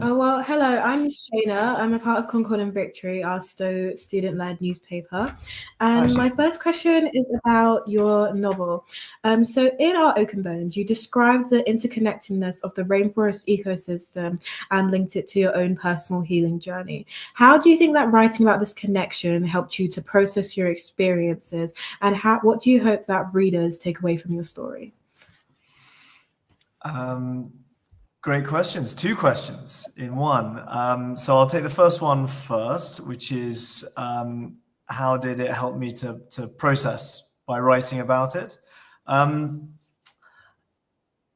Oh, well, hello, I'm Shaynna. I'm a part of Concord and Victory, our student-led newspaper. Hi, And my Shane. first question is about your novel. So in our Oaken Bones, you describe the interconnectedness of the rainforest ecosystem and linked it to your own personal healing journey. How do you think that writing about this connection helped you to process your experiences? And what do you hope that readers take away from your story? Great questions. Two questions in one. So I'll take the first one first, which is how did it help me to process by writing about it? So I'm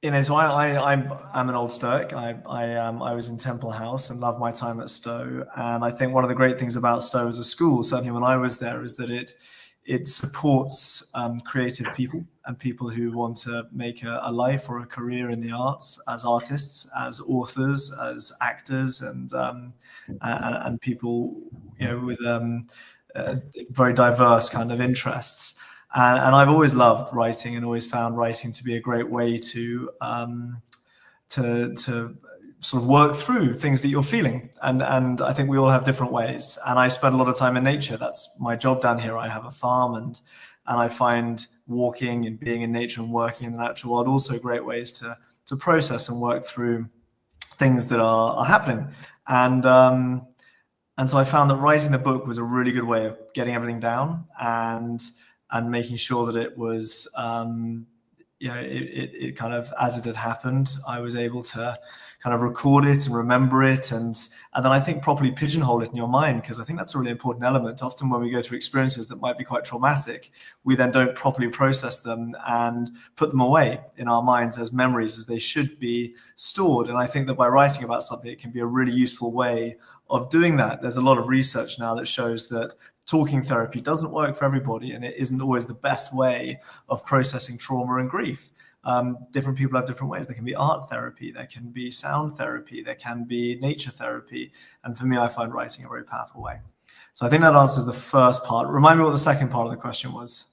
an old Stoic. I was in Temple House and loved my time at Stowe. And I think one of the great things about Stowe as a school, certainly when I was there, is that it supports creative people and people who want to make a life or a career in the arts as artists, as authors, as actors, and people with very diverse kind of interests. And I've always loved writing and always found writing to be a great way to sort of work through things that you're feeling. And I think we all have different ways. And I spend a lot of time in nature. That's my job down here. I have a farm, and I find walking and being in nature and working in the natural world also great ways to process and work through things that are happening. And so I found that writing the book was a really good way of getting everything down and making sure that it was, it kind of, as it had happened, I was able to kind of record it and remember it, and then I think properly pigeonhole it in your mind, because I think that's a really important element. Often when we go through experiences that might be quite traumatic, we then don't properly process them and put them away in our minds as memories as they should be stored. And I think that by writing about something, it can be a really useful way of doing that. There's a lot of research now that shows that talking therapy doesn't work for everybody, and it isn't always the best way of processing trauma and grief. Different people have different ways. There can be art therapy, there can be sound therapy, there can be nature therapy. And for me, I find writing a very powerful way. So I think that answers the first part. Remind me what the second part of the question was.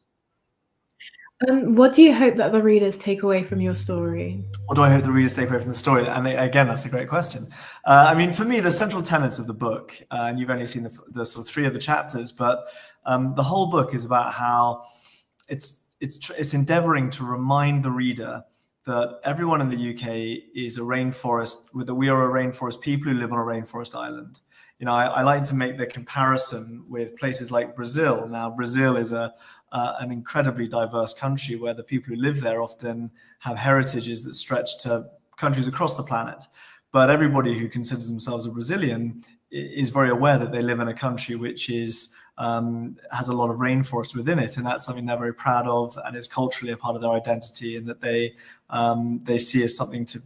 What do you hope that the readers take away from your story? What do I hope the readers take away from the story? And again, that's a great question. I mean, for me, the central tenets of the book, and you've only seen the sort of three of the chapters, but the whole book is about how it's endeavoring to remind the reader that everyone in the UK is a rainforest, we are a rainforest people who live on a rainforest island. I like to make the comparison with places like Brazil. Now, Brazil is an incredibly diverse country where the people who live there often have heritages that stretch to countries across the planet. But everybody who considers themselves a Brazilian is very aware that they live in a country which has a lot of rainforest within it, and that's something they're very proud of, and is culturally a part of their identity, and that they see as something to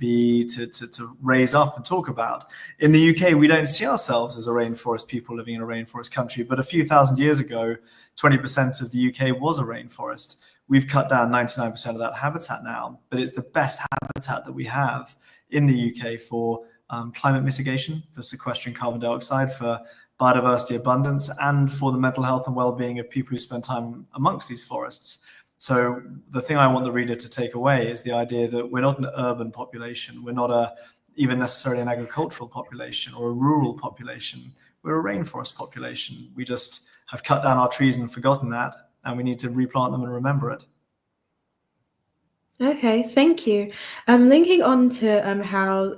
raise up and talk about. In the UK, we don't see ourselves as a rainforest people living in a rainforest country, but a few thousand years ago, 20% of the UK was a rainforest. We've cut down 99% of that habitat now, but it's the best habitat that we have in the UK for climate mitigation, for sequestering carbon dioxide, for biodiversity abundance, and for the mental health and well-being of people who spend time amongst these forests. So the thing I want the reader to take away is the idea that we're not an urban population. We're not even necessarily an agricultural population or a rural population. We're a rainforest population. We just have cut down our trees and forgotten that, and we need to replant them and remember it. Okay, thank you. Linking on to how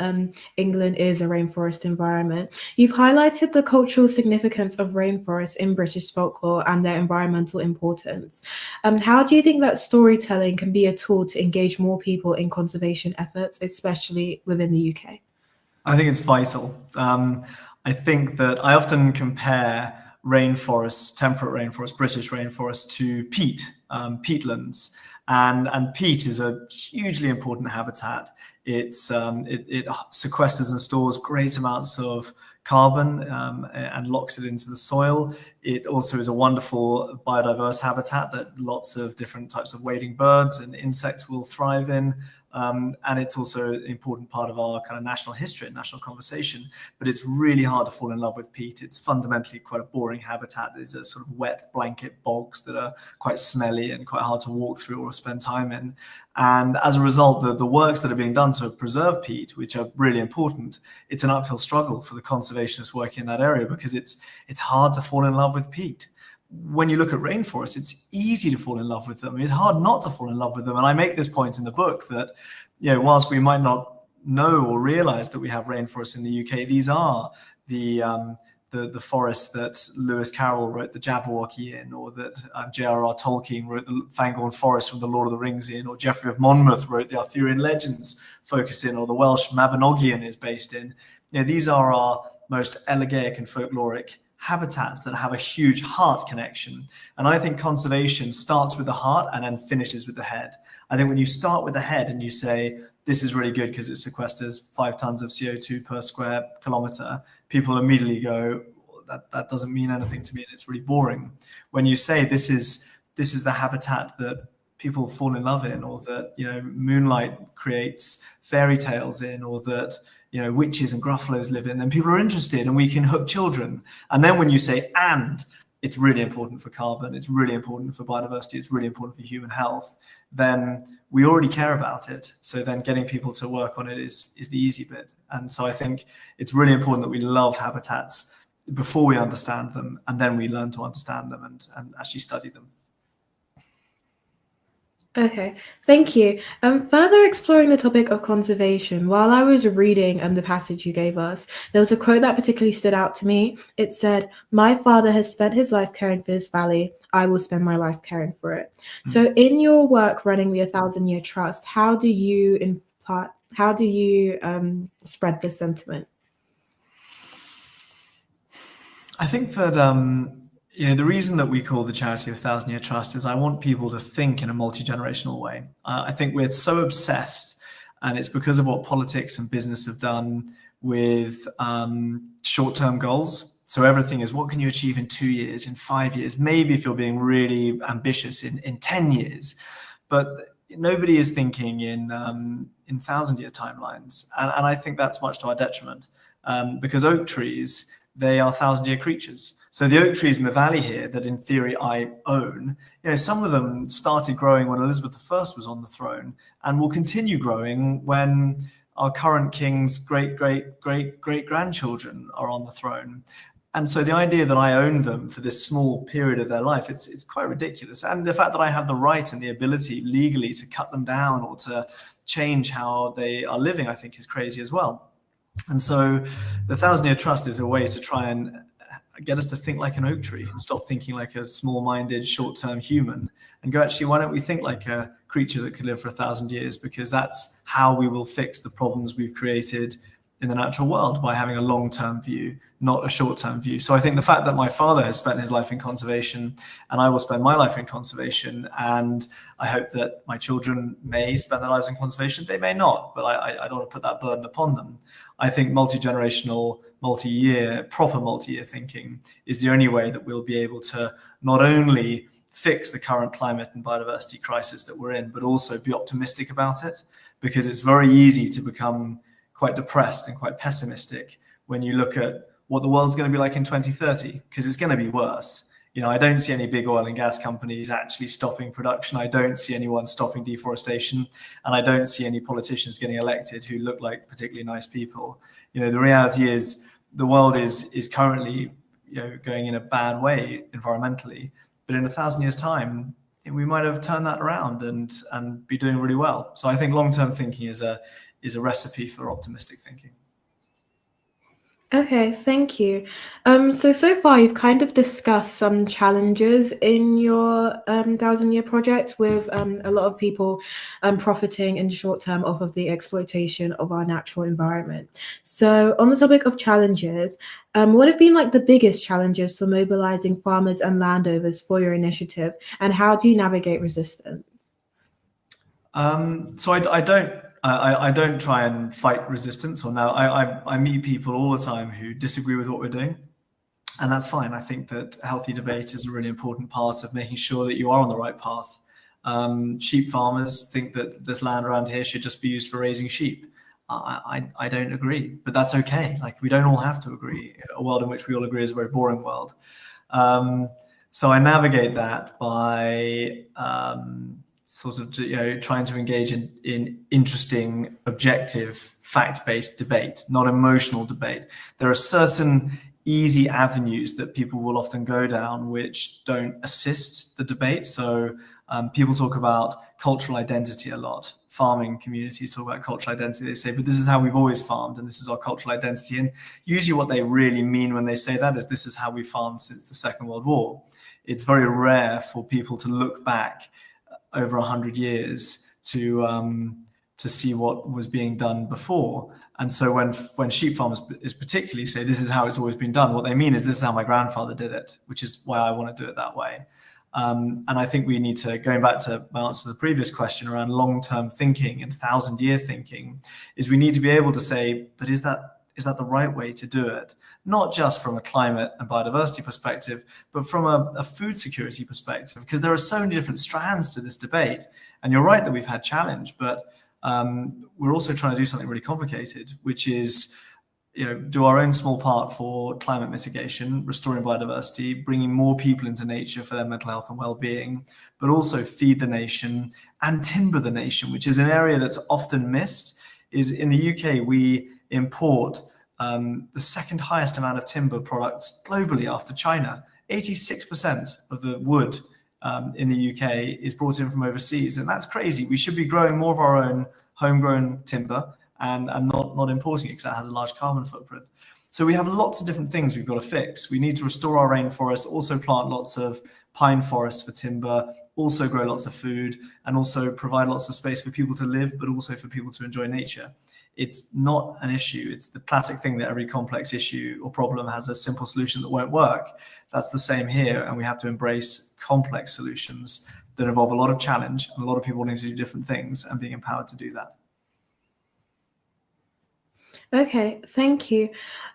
England is a rainforest environment, you've highlighted the cultural significance of rainforests in British folklore and their environmental importance. How do you think that storytelling can be a tool to engage more people in conservation efforts, especially within the UK? I think it's vital. I think that I often compare rainforests, temperate rainforests, British rainforests, to peat, peatlands. And peat is a hugely important habitat. It sequesters and stores great amounts of carbon and locks it into the soil. It also is a wonderful biodiverse habitat that lots of different types of wading birds and insects will thrive in. And it's also an important part of our kind of national history and national conversation. But it's really hard to fall in love with peat. It's fundamentally quite a boring habitat. These are sort of wet blanket bogs that are quite smelly and quite hard to walk through or spend time in. And as a result, the works that are being done to preserve peat, which are really important, it's an uphill struggle for the conservationists working in that area, because it's hard to fall in love with peat. When you look at rainforests, it's easy to fall in love with them. It's hard not to fall in love with them. And I make this point in the book that, whilst we might not know or realize that we have rainforests in the UK, these are the forests that Lewis Carroll wrote the Jabberwocky in, or that J.R.R. Tolkien wrote the Fangorn Forest from the Lord of the Rings in, or Geoffrey of Monmouth wrote the Arthurian Legends focus in, or the Welsh Mabinogion is based in. These are our most elegaic and folkloric habitats that have a huge heart connection. And I think conservation starts with the heart and then finishes with the head. I think when you start with the head and you say, this is really good because it sequesters 5 tons of CO2 per square kilometer, people immediately go, that doesn't mean anything to me, and it's really boring. When you say this is the habitat that people fall in love in, or that moonlight creates fairy tales in, or that witches and gruffaloes live in, then people are interested and we can hook children. And then when you say, and it's really important for carbon, it's really important for biodiversity, it's really important for human health, then we already care about it. So then getting people to work on it is the easy bit. And so I think it's really important that we love habitats before we understand them, and then we learn to understand them and actually study them. Okay, thank you. Further exploring the topic of conservation, while I was reading the passage you gave us, there was a quote that particularly stood out to me. It said, "My father has spent his life caring for this valley. I will spend my life caring for it." So in your work running the 1,000-Year Trust, how do you spread this sentiment? I think that the reason that we call the charity 1,000-Year Trust is I want people to think in a multi-generational way. I think we're so obsessed, and it's because of what politics and business have done with short-term goals. So everything is, what can you achieve in 2 years, in 5 years, maybe if you're being really ambitious in 10 years. But nobody is thinking in 1,000-year timelines. And I think that's much to our detriment, because oak trees, they are 1,000-year creatures. So the oak trees in the valley here that in theory I own, some of them started growing when Elizabeth I was on the throne, and will continue growing when our current king's great-great-great-great-grandchildren are on the throne. And so the idea that I own them for this small period of their life, it's quite ridiculous. And the fact that I have the right and the ability legally to cut them down or to change how they are living, I think is crazy as well. And so the 1,000-Year Trust is a way to try and get us to think like an oak tree and stop thinking like a small-minded, short-term human, and go, actually, why don't we think like a creature that could live for 1,000 years? Because that's how we will fix the problems we've created in the natural world, by having a long-term view, not a short-term view. So I think the fact that my father has spent his life in conservation, and I will spend my life in conservation, and I hope that my children may spend their lives in conservation, they may not, but I don't want to put that burden upon them. I think multi-generational, proper multi-year thinking is the only way that we'll be able to not only fix the current climate and biodiversity crisis that we're in, but also be optimistic about it, because it's very easy to become quite depressed and quite pessimistic when you look at what the world's going to be like in 2030, because it's going to be worse. I don't see any big oil and gas companies actually stopping production. I don't see anyone stopping deforestation, and I don't see any politicians getting elected who look like particularly nice people. The reality is the world is currently going in a bad way environmentally, but in 1,000 years' time, we might have turned that around and be doing really well. So I think long-term thinking is a recipe for optimistic thinking. Okay, thank you. So far you've kind of discussed some challenges in your 1,000-Year project, with a lot of people profiting in the short term off of the exploitation of our natural environment. So on the topic of challenges, what have been like the biggest challenges for mobilizing farmers and landowners for your initiative, and how do you navigate resistance? So I don't try and fight resistance. Or now I meet people all the time who disagree with what we're doing, and that's fine. I think that healthy debate is a really important part of making sure that you are on the right path. Sheep farmers think that this land around here should just be used for raising sheep. I don't agree, but that's okay. Like, we don't all have to agree. A world in which we all agree is a very boring world. So I navigate that by sort of, trying to engage in interesting, objective, fact-based debate, not emotional debate. There are certain easy avenues that people will often go down which don't assist the debate. So people talk about cultural identity a lot. Farming communities talk about cultural identity. They say, but this is how we've always farmed, and this is our cultural identity. And usually what they really mean when they say that is, this is how we farmed since the Second World War. It's very rare for people to look back over 100 years to see what was being done before. And so when sheep farmers is particularly say, this is how it's always been done, what they mean is, this is how my grandfather did it, which is why I want to do it that way. And I think we need to, going back to my answer to the previous question around long-term thinking and 1,000-year thinking, is we need to be able to say, but is that the right way to do it? Not just from a climate and biodiversity perspective, but from a food security perspective, because there are so many different strands to this debate. And you're right that we've had challenge, but we're also trying to do something really complicated, which is, do our own small part for climate mitigation, restoring biodiversity, bringing more people into nature for their mental health and well-being, but also feed the nation and timber the nation, which is an area that's often missed. Is in the UK, we import the second highest amount of timber products globally after China. 86% of the wood in the UK is brought in from overseas, and that's crazy. We should be growing more of our own homegrown timber and not importing it, because that has a large carbon footprint. So we have lots of different things we've got to fix. We need to restore our rainforests, also plant lots of pine forests for timber, also grow lots of food, and also provide lots of space for people to live, but also for people to enjoy nature. It's not an issue. It's the classic thing that every complex issue or problem has a simple solution that won't work. That's the same here, and we have to embrace complex solutions that involve a lot of challenge and a lot of people wanting to do different things and being empowered to do that. Okay, thank you.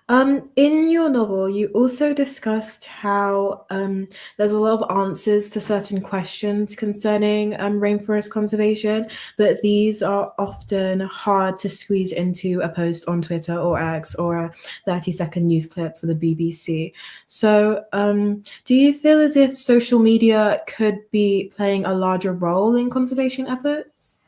In your novel, you also discussed how there's a lot of answers to certain questions concerning rainforest conservation, but these are often hard to squeeze into a post on Twitter or X or a 30-second news clip for the BBC. So do you feel as if social media could be playing a larger role in conservation efforts?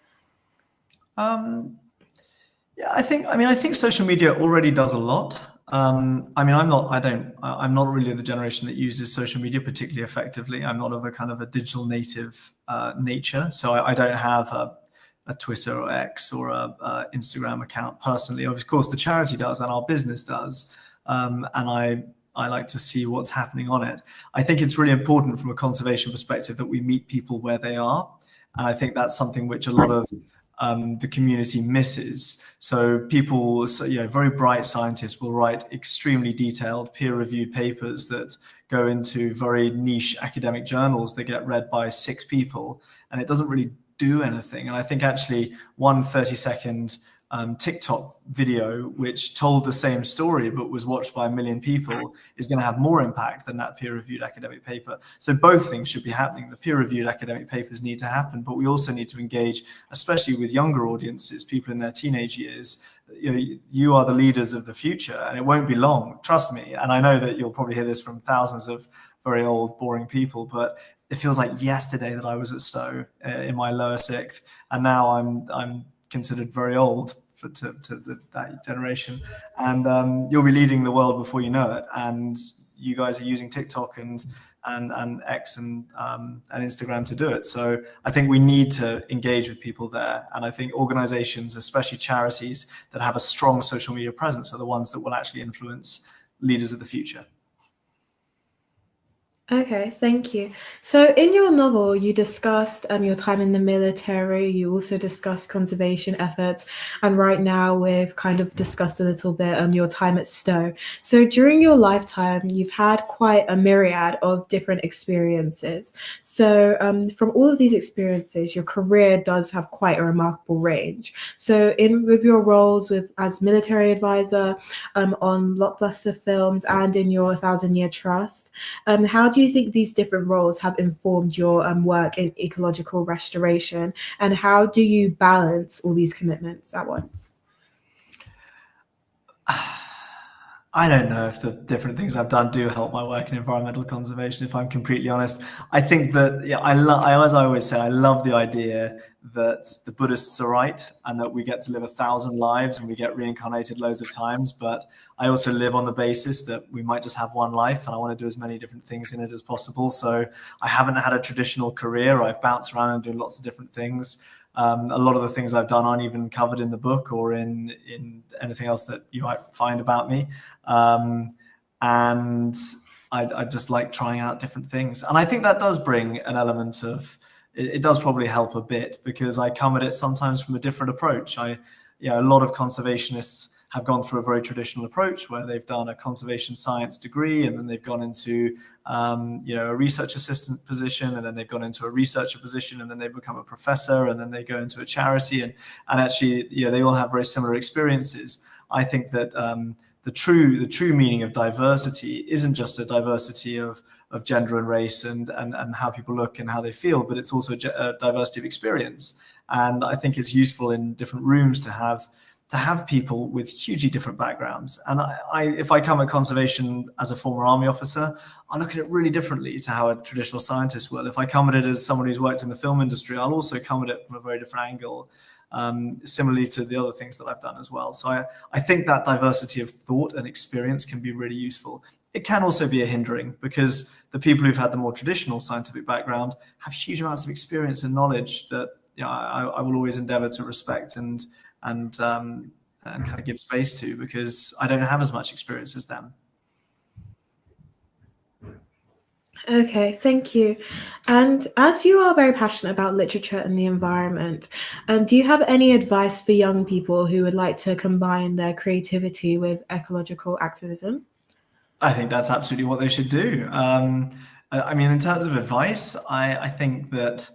Yeah, I think social media already does a lot. I'm not really the generation that uses social media particularly effectively. I'm not of a kind of a digital native nature, so I don't have a Twitter or X or a Instagram account personally. Of course, the charity does and our business does, and I like to see what's happening on it. I think it's really important from a conservation perspective that we meet people where they are, and I think that's something which a lot of the community misses. So people, very bright scientists will write extremely detailed peer-reviewed papers that go into very niche academic journals that get read by 6 people, and it doesn't really do anything. And I think actually one 30-second TikTok video which told the same story but was watched by 1 million people is going to have more impact than that peer-reviewed academic paper. So both things should be happening. The peer-reviewed academic papers need to happen, but we also need to engage, especially with younger audiences, people in their teenage years. You are the leaders of the future, and it won't be long, trust me. And I know that you'll probably hear this from thousands of very old, boring people, but it feels like yesterday that I was at Stowe in my lower 6th, and now I'm considered very old to that generation, and you'll be leading the world before you know it. And you guys are using TikTok and X and Instagram to do it. So I think we need to engage with people there, and I think organizations, especially charities that have a strong social media presence, are the ones that will actually influence leaders of the future. Okay, thank you. So in your novel, you discussed your time in the military. You also discussed conservation efforts. And right now we've kind of discussed a little bit your time at Stowe. So during your lifetime, you've had quite a myriad of different experiences. So from all of these experiences, your career does have quite a remarkable range. So with your roles as military advisor on blockbuster films and in your 1,000 Year Trust, how do do you think these different roles have informed your work in ecological restoration, and how do you balance all these commitments at once? I don't know if the different things I've done do help my work in environmental conservation, if I'm completely honest. I think that, yeah, as I always say, I love the idea that the Buddhists are right and that we get to live 1,000 lives and we get reincarnated loads of times. But I also live on the basis that we might just have one life, and I want to do as many different things in it as possible. So I haven't had a traditional career. I've bounced around and doing lots of different things. A lot of the things I've done aren't even covered in the book or in anything else that you might find about me. And I just like trying out different things. And I think that does bring an element of, it does probably help a bit, because I come at it sometimes from a different approach. A lot of conservationists have gone through a very traditional approach where they've done a conservation science degree, and then they've gone into a research assistant position, and then they've gone into a researcher position, and then they become a professor, and then they go into a charity, and actually they all have very similar experiences. I think that the true meaning of diversity isn't just a diversity of gender and race and how people look and how they feel, but it's also a diversity of experience. And I think it's useful in different rooms to have people with hugely different backgrounds. And if I come at conservation as a former army officer, I look at it really differently to how a traditional scientist will. If I come at it as someone who's worked in the film industry, I'll also come at it from a very different angle, similarly to the other things that I've done as well. So I think that diversity of thought and experience can be really useful. It can also be a hindering, because the people who've had the more traditional scientific background have huge amounts of experience and knowledge that I will always endeavor to respect and kind of give space to, because I don't have as much experience as them. Okay, thank you. And as you are very passionate about literature and the environment, do you have any advice for young people who would like to combine their creativity with ecological activism? I think that's absolutely what they should do. I mean, in terms of advice, I think that,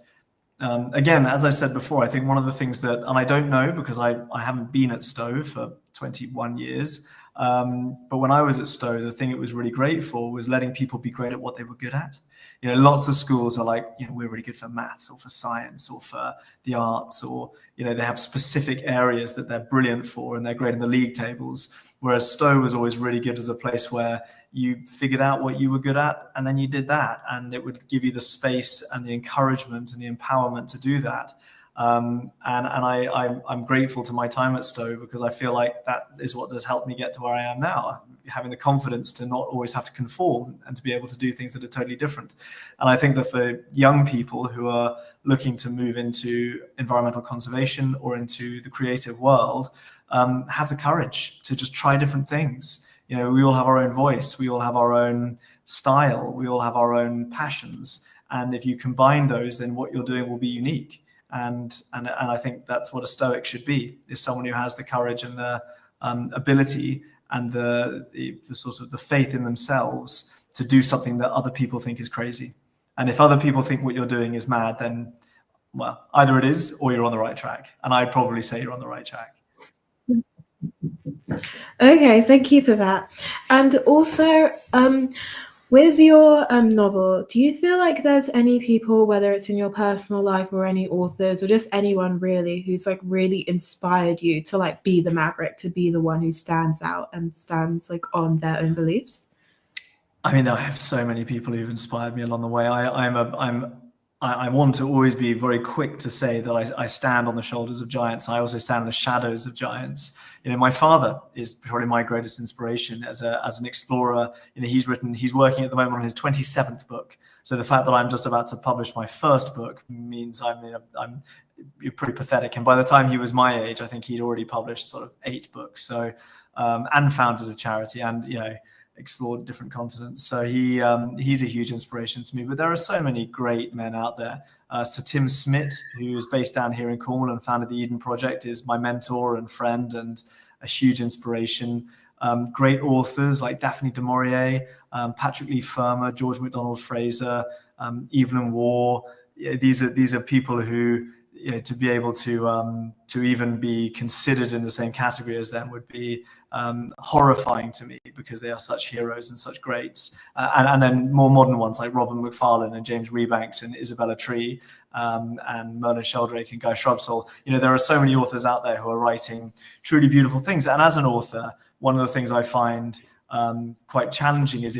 again, as I said before, I think one of the things that, and I don't know because I haven't been at Stowe for 21 years, but when I was at Stowe, the thing it was really great for was letting people be great at what they were good at. Lots of schools are like, we're really good for maths or for science or for the arts, or, they have specific areas that they're brilliant for and they're great in the league tables. Whereas Stowe was always really good as a place where you figured out what you were good at and then you did that, and it would give you the space and the encouragement and the empowerment to do that. And I'm grateful to my time at Stowe, because I feel like that is what has helped me get to where I am now, having the confidence to not always have to conform and to be able to do things that are totally different. And I think that for young people who are looking to move into environmental conservation or into the creative world, have the courage to just try different things. We all have our own voice, we all have our own style, we all have our own passions. And if you combine those, then what you're doing will be unique. And I think that's what a Stoic should be, is someone who has the courage and the ability and the sort of the faith in themselves to do something that other people think is crazy. And if other people think what you're doing is mad, then, well, either it is or you're on the right track. And I'd probably say you're on the right track. Okay, thank you for that. And also, with your novel, do you feel like there's any people, whether it's in your personal life or any authors or just anyone really, who's like really inspired you to like be the maverick, to be the one who stands out and stands like on their own beliefs? I mean, I have so many people who've inspired me along the way. I want to always be very quick to say that I stand on the shoulders of giants. I also stand in the shadows of giants. My father is probably my greatest inspiration as an explorer. He's working at the moment on his 27th book. So the fact that I'm just about to publish my first book means I'm pretty pathetic. And by the time he was my age, I think he'd already published sort of 8 books. So and founded a charity and explored different continents. So he's a huge inspiration to me. But there are so many great men out there. So Tim Smith, who is based down here in Cornwall and founded the Eden Project, is my mentor and friend and a huge inspiration. Great authors like Daphne du Maurier, Patrick Leigh Fermor, George MacDonald Fraser, Evelyn Waugh. These are people who to be able to even be considered in the same category as them would be horrifying to me, because they are such heroes and such greats. And then more modern ones like Robin McFarlane and James Rebanks and Isabella Tree, and Merlin Sheldrake and Guy Shrubsole. There are so many authors out there who are writing truly beautiful things. And as an author, one of the things I find quite challenging is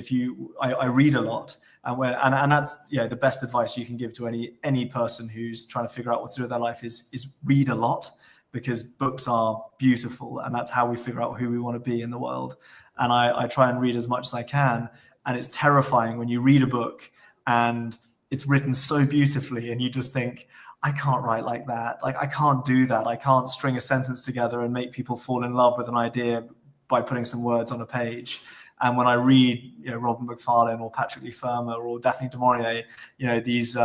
I read a lot. And that's the best advice you can give to any person who's trying to figure out what to do with their life is read a lot, because books are beautiful, and that's how we figure out who we want to be in the world. And I try and read as much as I can, and it's terrifying when you read a book and it's written so beautifully and you just think, I can't write like that. Like, I can't do that. I can't string a sentence together and make people fall in love with an idea by putting some words on a page. And when I read, Robin McFarlane or Patrick Leigh Fermor or Daphne du Maurier, these,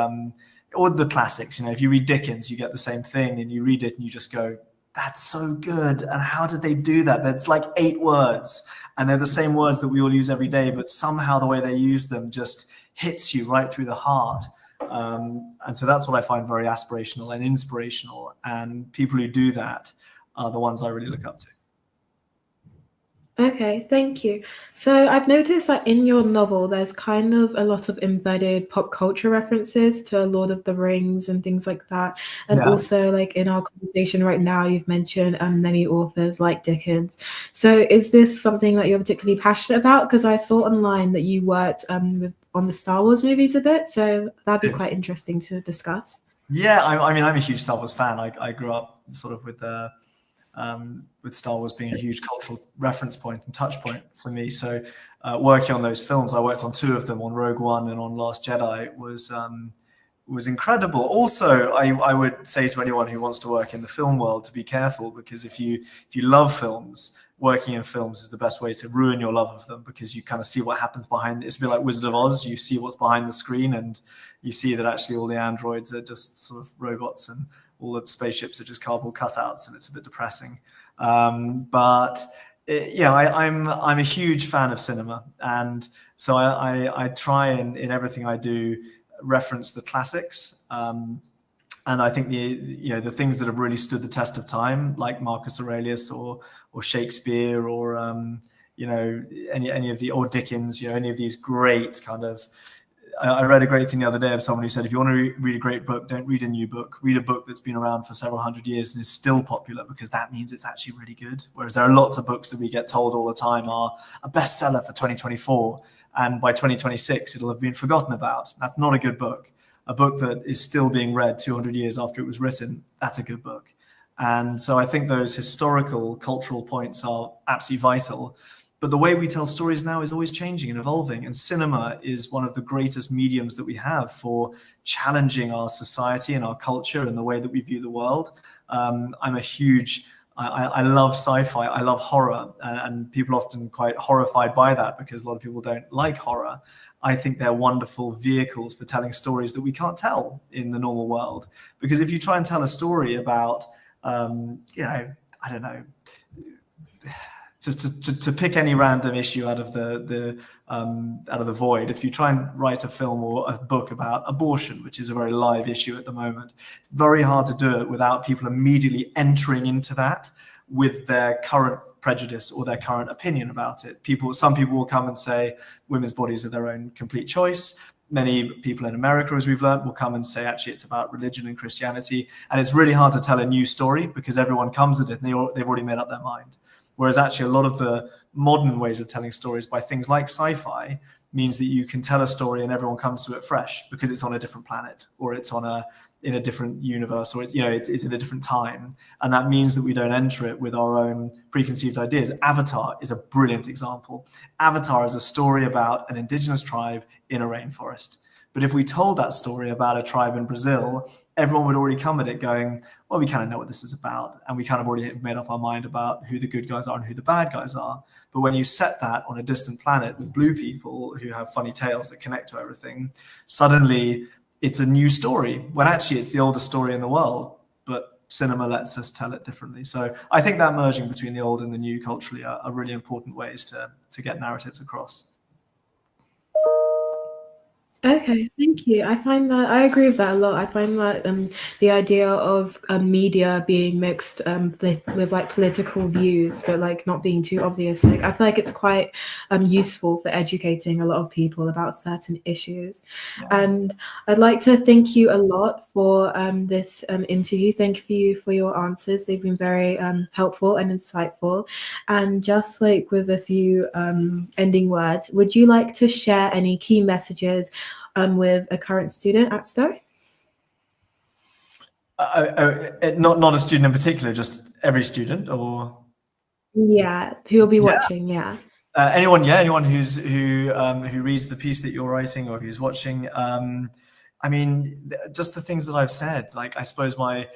or the classics, if you read Dickens, you get the same thing, and you read it and you just go, that's so good. And how did they do that? That's like 8 words, and they're the same words that we all use every day, but somehow the way they use them just hits you right through the heart. And so that's what I find very aspirational and inspirational. And people who do that are the ones I really look up to. Okay, thank you. So I've noticed that in your novel, there's kind of a lot of embedded pop culture references to Lord of the Rings and things like that. And also, like, in our conversation right now, you've mentioned many authors like Dickens. So is this something that you're particularly passionate about? Because I saw online that you worked on the Star Wars movies a bit. So that'd be quite interesting to discuss. Yeah, I mean, I'm a huge Star Wars fan. I grew up sort of with Star Wars being a huge cultural reference point and touch point for me. So working on those films, I worked on 2 of them, on Rogue One and on Last Jedi, was incredible. Also, I would say to anyone who wants to work in the film world to be careful, because if you love films, working in films is the best way to ruin your love of them, because you kind of see what happens behind. It's a bit like Wizard of Oz. You see what's behind the screen, and you see that actually all the androids are just sort of robots, and all the spaceships are just cardboard cutouts, and it's a bit depressing. I'm a huge fan of cinema, and so I try in everything I do reference the classics. And I think the things that have really stood the test of time, like Marcus Aurelius or Shakespeare or any of the, or Dickens, any of these great kind of. I read a great thing the other day of someone who said, if you want to read a great book, don't read a new book. Read a book that's been around for several hundred years and is still popular, because that means it's actually really good. Whereas there are lots of books that we get told all the time are a bestseller for 2024, and by 2026 it'll have been forgotten about. That's not a good book. A book that is still being read 200 years after it was written, that's a good book. And so I think those historical, cultural points are absolutely vital. But the way we tell stories now is always changing and evolving. And cinema is one of the greatest mediums that we have for challenging our society and our culture and the way that we view the world. I love sci-fi. I love horror. And people are often quite horrified by that, because a lot of people don't like horror. I think they're wonderful vehicles for telling stories that we can't tell in the normal world. Because if you try and tell a story about, I don't know, to pick any random issue out of the void, if you try and write a film or a book about abortion, which is a very live issue at the moment, it's very hard to do it without people immediately entering into that with their current prejudice or their current opinion about it. Some people will come and say women's bodies are their own complete choice. Many people in America, as we've learned, will come and say, actually, it's about religion and Christianity. And it's really hard to tell a new story, because everyone comes at it and they've already made up their mind. Whereas actually a lot of the modern ways of telling stories by things like sci-fi means that you can tell a story and everyone comes to it fresh, because it's on a different planet, or it's in a different universe, or it's in a different time. And that means that we don't enter it with our own preconceived ideas. Avatar is a brilliant example. Avatar is a story about an indigenous tribe in a rainforest. But if we told that story about a tribe in Brazil, everyone would already come at it going, well, we kind of know what this is about. And we kind of already made up our mind about who the good guys are and who the bad guys are. But when you set that on a distant planet with blue people who have funny tales that connect to everything, suddenly it's a new story, when actually it's the oldest story in the world, but cinema lets us tell it differently. So I think that merging between the old and the new culturally are really important ways to get narratives across. Okay, thank you. I agree with that a lot. I find that the idea of media being mixed with like political views, but like not being too obvious. Like I feel like it's quite useful for educating a lot of people about certain issues. Yeah. And I'd like to thank you a lot for this interview. Thank you for your answers. They've been very helpful and insightful. And just like with a few ending words, would you like to share any key messages with a current student at Stoic? Not a student in particular, just every student, or Yeah, who will be yeah. watching? Yeah. Anyone who reads the piece that you're writing or who's watching. I mean, just the things that I've said. Like, I suppose my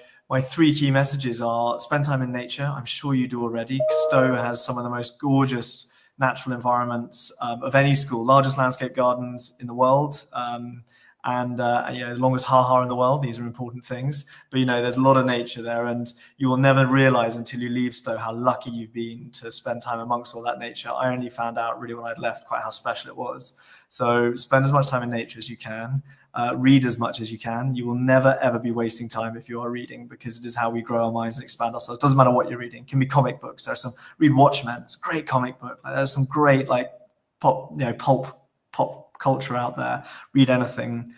three key messages are: spend time in nature. I'm sure you do already. Stowe has some of the most gorgeous natural environments of any school, largest landscape gardens in the world. And the longest ha-ha in the world. These are important things, but there's a lot of nature there, and you will never realize until you leave Stowe how lucky you've been to spend time amongst all that nature. I only found out really when I'd left quite how special it was. So spend as much time in nature as you can. Read as much as you can. You will never ever be wasting time if you are reading, because it is how we grow our minds and expand ourselves. Doesn't matter what you're reading. It can be comic books. Read Watchmen. It's a great comic book. There's some great pulp culture out there. Read anything.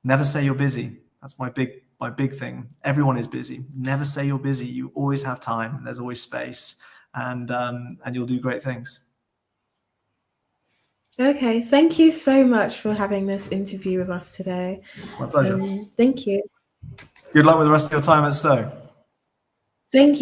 Never say you're busy. That's my big thing. Everyone is busy. Never say you're busy. You always have time. There's always space, and you'll do great things. Okay, thank you so much for having this interview with us today. My pleasure. Thank you. Good luck with the rest of your time at Stowe. Thank you.